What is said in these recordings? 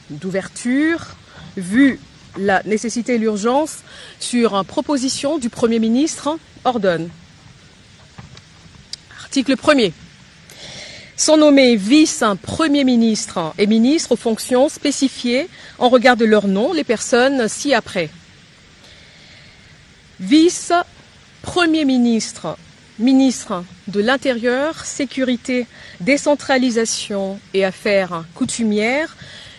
d'ouverture, vu la nécessité et l'urgence, sur une proposition du Premier ministre, ordonne. Article 1er. Sont nommés vice-premier ministre et ministre aux fonctions spécifiées en regard de leur nom les personnes ci-après. Vice-premier ministre, ministre de l'Intérieur, Sécurité, Décentralisation et Affaires coutumières,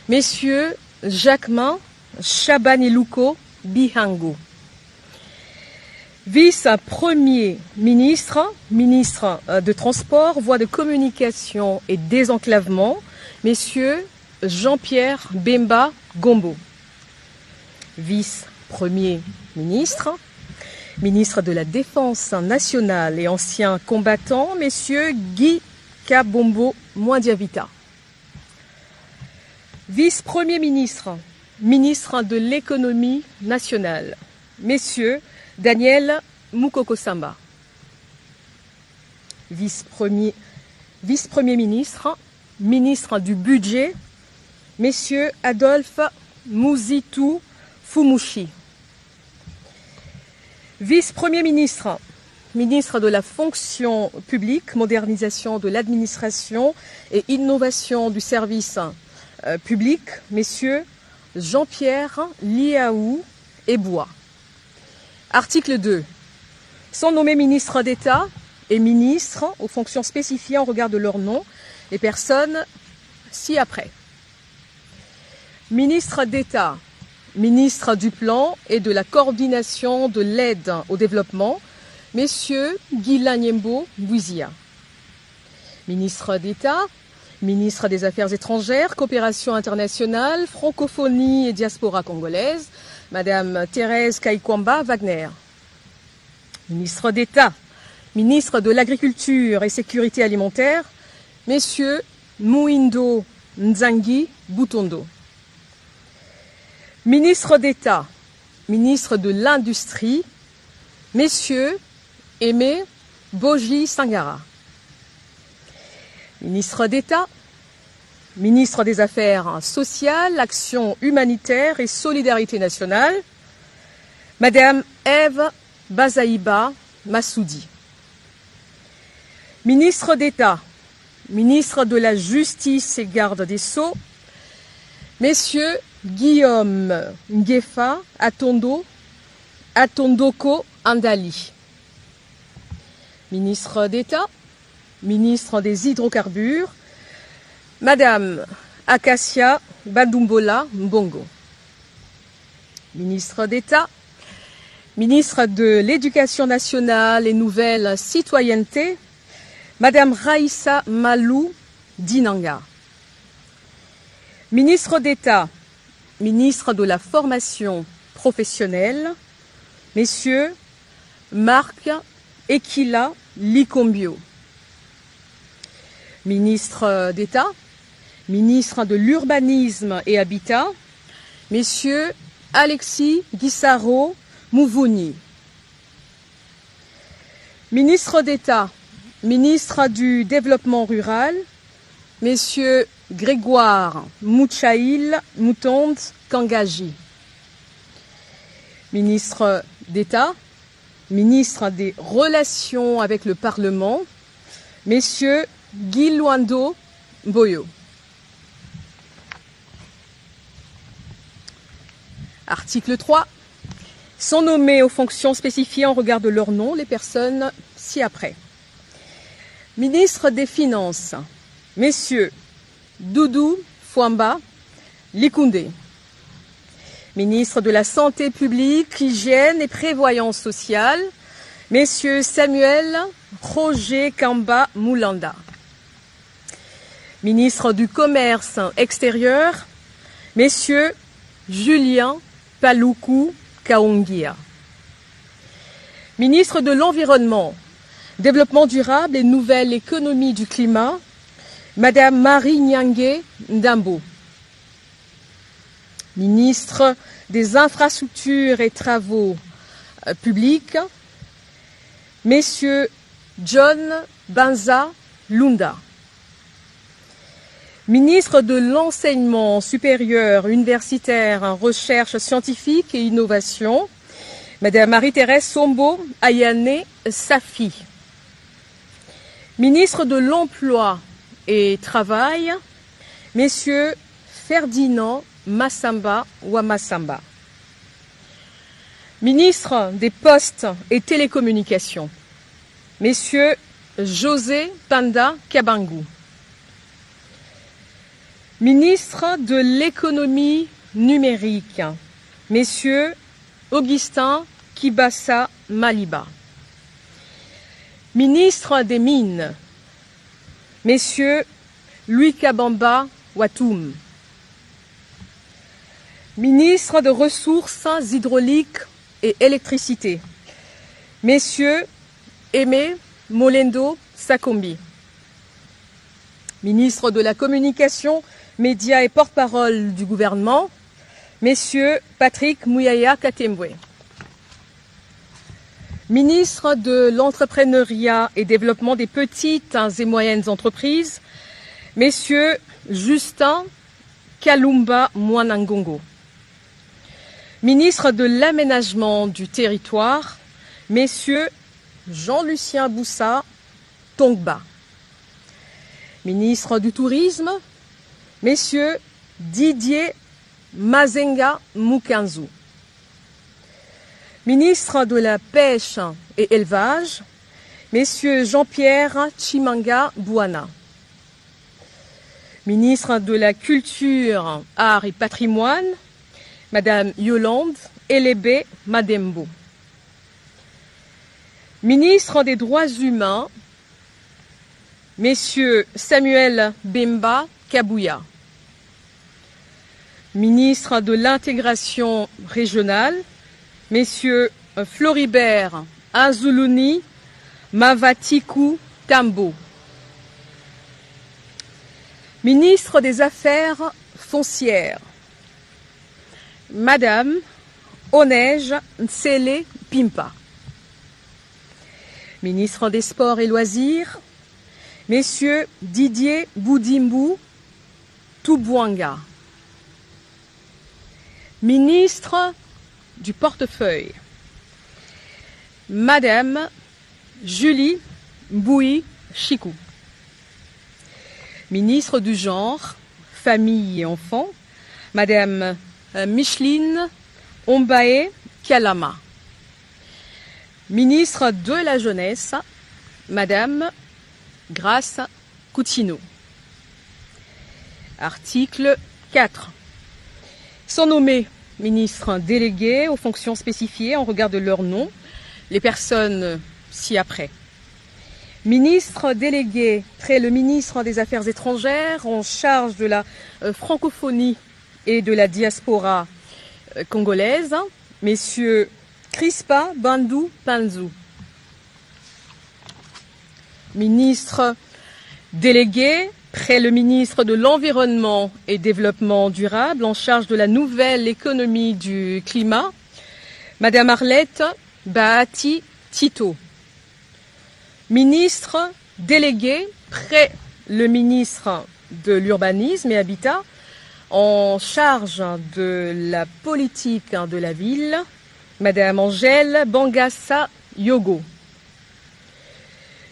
messieurs Jacquemin Chabanilouko Bihango. Vice-premier ministre, ministre de Transport, Voies de communication et désenclavement, messieurs Jean-Pierre Bemba Gombo. Vice-premier ministre, ministre de la Défense nationale et ancien combattant, messieurs Guy Kabombo Mwandiavita. Vice-premier ministre, ministre de l'économie nationale, messieurs Daniel Moukoko Samba. Vice-premier ministre, ministre du budget, messieurs Adolphe Mouzitou Fumushi. Vice-premier ministre, ministre de la fonction publique, modernisation de l'administration et innovation du service public, messieurs Jean-Pierre Liaou Ebois. Article 2. Sont nommés ministres d'État et ministres aux fonctions spécifiées en regard de leur nom les personnes ci-après. Ministre d'État, ministre du Plan et de la coordination de l'aide au développement, messieurs Guilain Nyembo Bouizia. Ministre d'État, ministre des Affaires étrangères, coopération internationale, francophonie et diaspora congolaise, Madame Thérèse Kaikwamba Wagner. Ministre d'État, ministre de l'Agriculture et Sécurité alimentaire, messieurs Mouindo Nzangi Boutondo. Ministre d'État, ministre de l'Industrie, messieurs Aimé Boji Sangara. Ministre d'État, ministre des Affaires sociales, Action humanitaire et solidarité nationale, Madame Ève Bazaïba Massoudi. Ministre d'État, ministre de la Justice et Garde des Sceaux, messieurs Guillaume Ngefa Atondoko Andali. Ministre d'État, ministre des Hydrocarbures, Madame Acacia Badumbola Mbongo. Ministre d'État, ministre de l'Éducation nationale et nouvelle citoyenneté, Madame Raïssa Malou Dinanga. Ministre d'État, ministre de la formation professionnelle, messieurs Marc Ekila Likombio. Ministre d'État, ministre de l'Urbanisme et Habitat, messieurs Alexis Guissaro Mouvouni. Ministre d'État, ministre du Développement rural, messieurs Grégoire Mouchaïl Moutonde Kangaji. Ministre d'État, ministre des Relations avec le Parlement, messieurs Guy Luando Boyo. Article 3. Sont nommés aux fonctions spécifiées en regard de leur nom les personnes ci-après. Ministre des Finances, messieurs Doudou Fouamba Likoundé. Ministre de la Santé publique, Hygiène et Prévoyance sociale, messieurs Samuel Roger Kamba Moulanda. Ministre du Commerce extérieur, messieurs Julien Paloukou Kaongia. Ministre de l'Environnement, Développement durable et nouvelle économie du climat, Madame Marie Nyangue Ndambo. Ministre des Infrastructures et Travaux publics, messieurs John Banza Lunda. Ministre de l'Enseignement supérieur, universitaire, recherche scientifique et innovation, Madame Marie-Thérèse Sombo Ayane Safi. Ministre de l'Emploi et Travail, Messieurs Ferdinand Massamba Ouamassamba. Ministre des Postes et Télécommunications, Messieurs José Panda Kabangou. Ministre de l'Économie numérique, Messieurs Augustin Kibassa Maliba. Ministre des Mines, Messieurs Louis Kabamba Watoum. Ministre de Ressources hydrauliques et électricité, Messieurs Aimé Molendo Sakombi. Ministre de la Communication, Médias et porte-parole du gouvernement, Messieurs Patrick Mouyaya Katembwe. Ministre de l'Entrepreneuriat et Développement des petites et moyennes entreprises, Messieurs Justin Kalumba Mwanangongo. Ministre de l'Aménagement du Territoire, Messieurs Jean-Lucien Boussa Tongba. Ministre du Tourisme, Messieurs Didier Mazenga Mukanzu. Ministre de la Pêche et Élevage, Messieurs Jean-Pierre Chimanga Bouana. Ministre de la Culture, Arts et Patrimoine, Madame Yolande Elébé Madembo. Ministre des Droits humains, Messieurs Samuel Bemba Kabouya. Ministre de l'Intégration régionale, Messieurs Floribert Azuluni Mavatiku Tambo. Ministre des Affaires foncières, Madame Onej Nsele Pimpa. Ministre des Sports et Loisirs, Messieurs Didier Boudimbu Toubouanga. Ministre du Portefeuille, Madame Julie Boui Chikou. Ministre du Genre, Famille et Enfants, Madame Micheline Ombaé Kalama. Ministre de la Jeunesse, Madame Grace Coutinho. Article 4. Sont nommés ministres délégués aux fonctions spécifiées en regard de leur nom, les personnes ci-après. Ministre délégué près le ministre des Affaires étrangères en charge de la francophonie et de la diaspora congolaise, Messieurs Crispa Bandou Panzou. Ministre délégué près le ministre de l'Environnement et Développement durable en charge de la nouvelle économie du climat, Madame Arlette Bahati Tito. Ministre délégué près le ministre de l'Urbanisme et Habitat en charge de la politique de la ville, Madame Angèle Bangassa Yogo.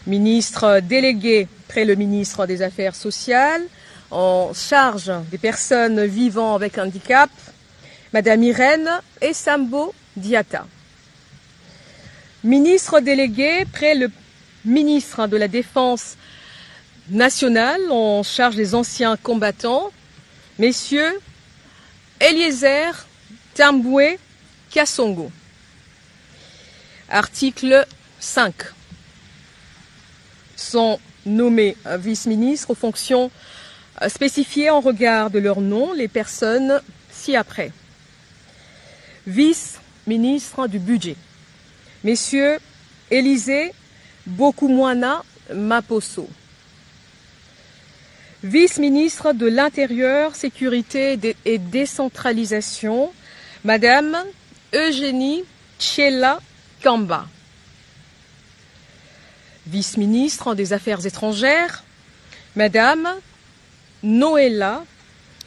Ministre délégué près le ministre des Affaires sociales, en charge des personnes vivant avec handicap, Madame Irène Essambo Diata. Ministre délégué près le ministre de la Défense nationale, en charge des anciens combattants, Messieurs Eliezer Tamboué Kassongo. Article 5. Sont nommés vice-ministres aux fonctions spécifiées en regard de leur nom, les personnes ci-après. Vice-ministre du Budget, Messieurs Élisée Bokoumouana Maposo. Vice-ministre de l'Intérieur, Sécurité et Décentralisation, Madame Eugénie Tchela Kamba. Vice-ministre des Affaires étrangères, Madame Noela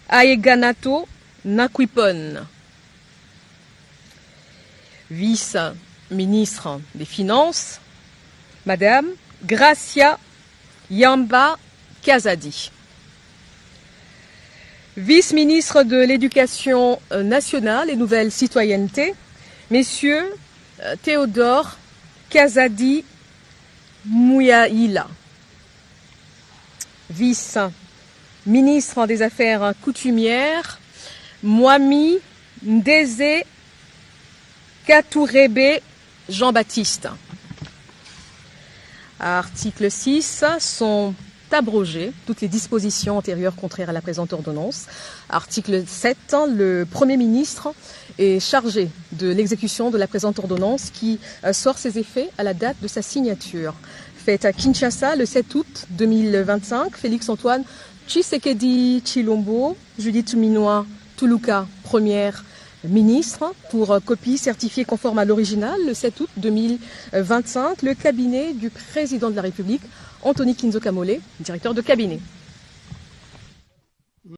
Aeganato Nakwipon. Vice-ministre des Finances, Madame Gracia Yamba Kazadi. Vice-ministre de l'Éducation nationale et nouvelle citoyenneté, Messieurs Théodore Kazadi Mouyaïla. Vice-ministre des Affaires coutumières, Mwami Ndeze Katourebe Jean-Baptiste. Article 6 sont abrogées toutes les dispositions antérieures contraires à la présente ordonnance. Article 7, le Premier ministre est chargé de l'exécution de la présente ordonnance qui sort ses effets à la date de sa signature. Faite à Kinshasa le 7 août 2025, Félix-Antoine Tshisekedi Tshilombo, Judith Minwa Tuluka, première ministre, pour copie certifiée conforme à l'original le 7 août 2025, le cabinet du président de la République, Anthony Kinzo Kamole, directeur de cabinet.